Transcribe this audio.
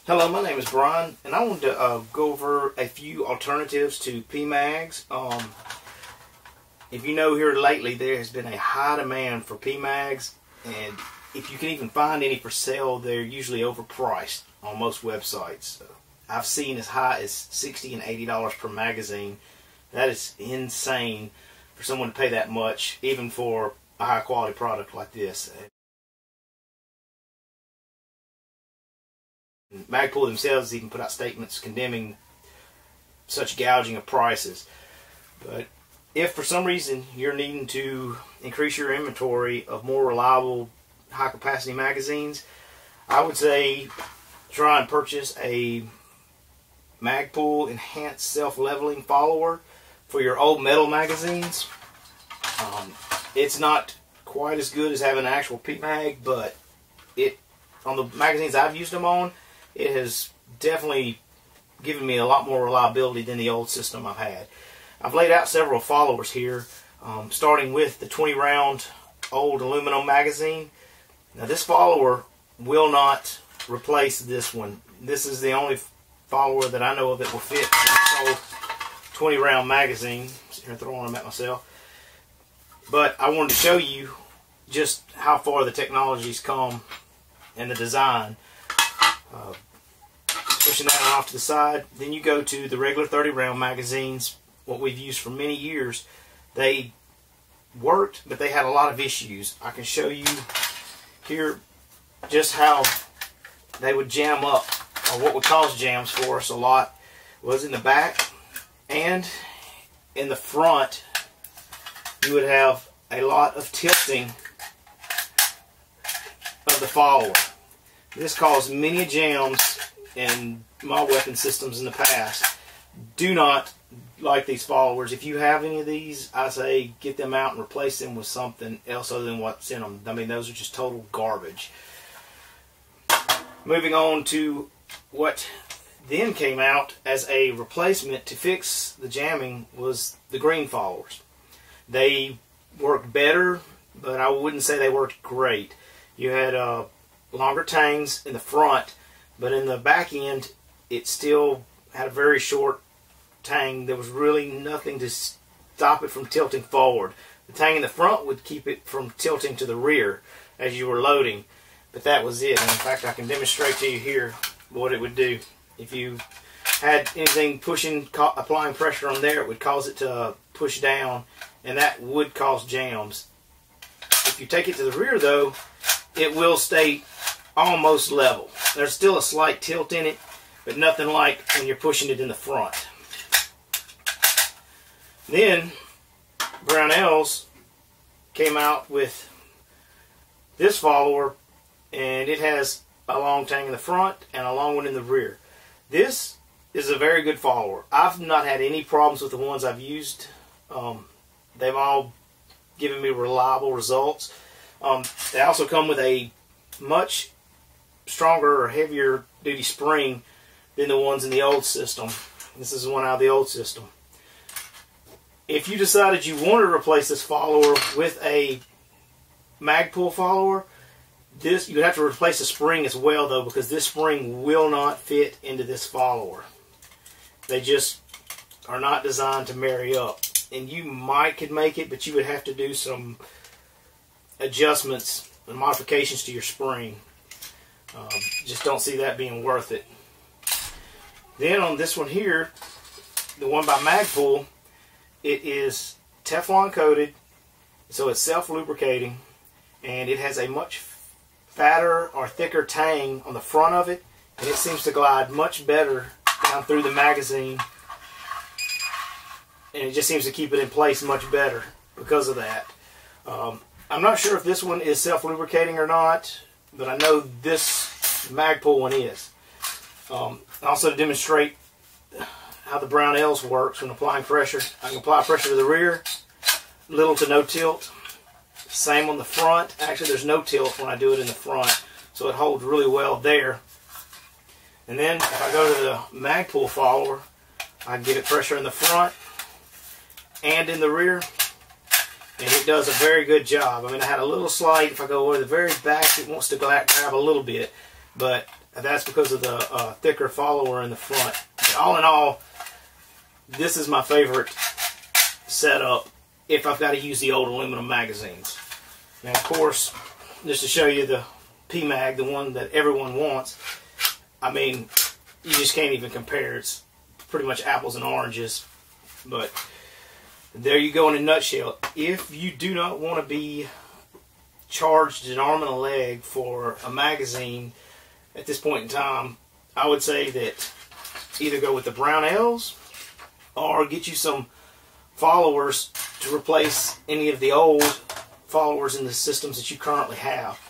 Hello, my name is Brian, and I wanted to go over a few alternatives to PMAGs. If you know, here lately there has been a high demand for PMAGs, and if you can even find any for sale, they're usually overpriced on most websites. I've seen as high as $60 and $80 per magazine. That is insane for someone to pay that much, even for a high quality product like this. Magpul themselves even put out statements condemning such gouging of prices. But if for some reason you're needing to increase your inventory of more reliable high capacity magazines, I would say try and purchase a Magpul enhanced self-leveling follower for your old metal magazines. It's not quite as good as having an actual PMAG, but on the magazines I've used them on, it has definitely given me a lot more reliability than the old system I've had. I've laid out several followers here, starting with the 20 round old aluminum magazine. Now this follower will not replace this one. This is the only follower that I know of that will fit this old 20 round magazine. Sitting here throwing them at myself. But I wanted to show you just how far the technology's come and the design. Pushing that off to the side, then you go to the regular 30 round magazines, what we've used for many years. They worked, but they had a lot of issues. I can show you here just how they would jam up, or what would cause jams for us a lot was in the back and in the front. You would have a lot of tilting of the follower. This caused many jams in my weapon systems in the past. Do not like these followers. If you have any of these, I say get them out and replace them with something else other than what's in them. I mean, those are just total garbage. Moving on to what then came out as a replacement to fix the jamming was the green followers. They worked better, but I wouldn't say they worked great. You had longer tangs in the front, but in the back end it still had a very short tang. There was really nothing to stop it from tilting forward. The tang in the front would keep it from tilting to the rear as you were loading, but that was it. And in fact, I can demonstrate to you here what it would do. If you had anything pushing, applying pressure on there, it would cause it to push down, and that would cause jams. If you take it to the rear though, it will stay almost level. There's still a slight tilt in it, but nothing like when you're pushing it in the front. Then Brownells came out with this follower, and it has a long tang in the front and a long one in the rear. This is a very good follower. I've not had any problems with the ones I've used. They've all given me reliable results. They also come with a much stronger or heavier duty spring than the ones in the old system. This is one out of the old system. If you decided you wanted to replace this follower with a Magpul follower, you would have to replace the spring as well though, because this spring will not fit into this follower. They just are not designed to marry up. And you could make it, but you would have to do some adjustments and modifications to your spring. Just don't see that being worth it. Then on this one here, the one by Magpul, it is Teflon coated, so it's self-lubricating, and it has a much fatter or thicker tang on the front of it, and it seems to glide much better down through the magazine, and it just seems to keep it in place much better because of that. I'm not sure if this one is self-lubricating or not, but I know this Magpul one is. Also to demonstrate how the Brownells works when applying pressure, I can apply pressure to the rear, little to no tilt. Same on the front. Actually, there's no tilt when I do it in the front, so it holds really well there. And then if I go to the Magpul follower, I can give it pressure in the front and in the rear, and it does a very good job. I mean, I had a little slight, if I go over the very back, it wants to grab a little bit, but that's because of the thicker follower in the front. But all in all, this is my favorite setup if I've got to use the old aluminum magazines. Now, of course, just to show you the PMAG, the one that everyone wants, I mean, you just can't even compare. It's pretty much apples and oranges. But there you go in a nutshell. If you do not want to be charged an arm and a leg for a magazine at this point in time, I would say that either go with the Brownells or get you some followers to replace any of the old followers in the systems that you currently have.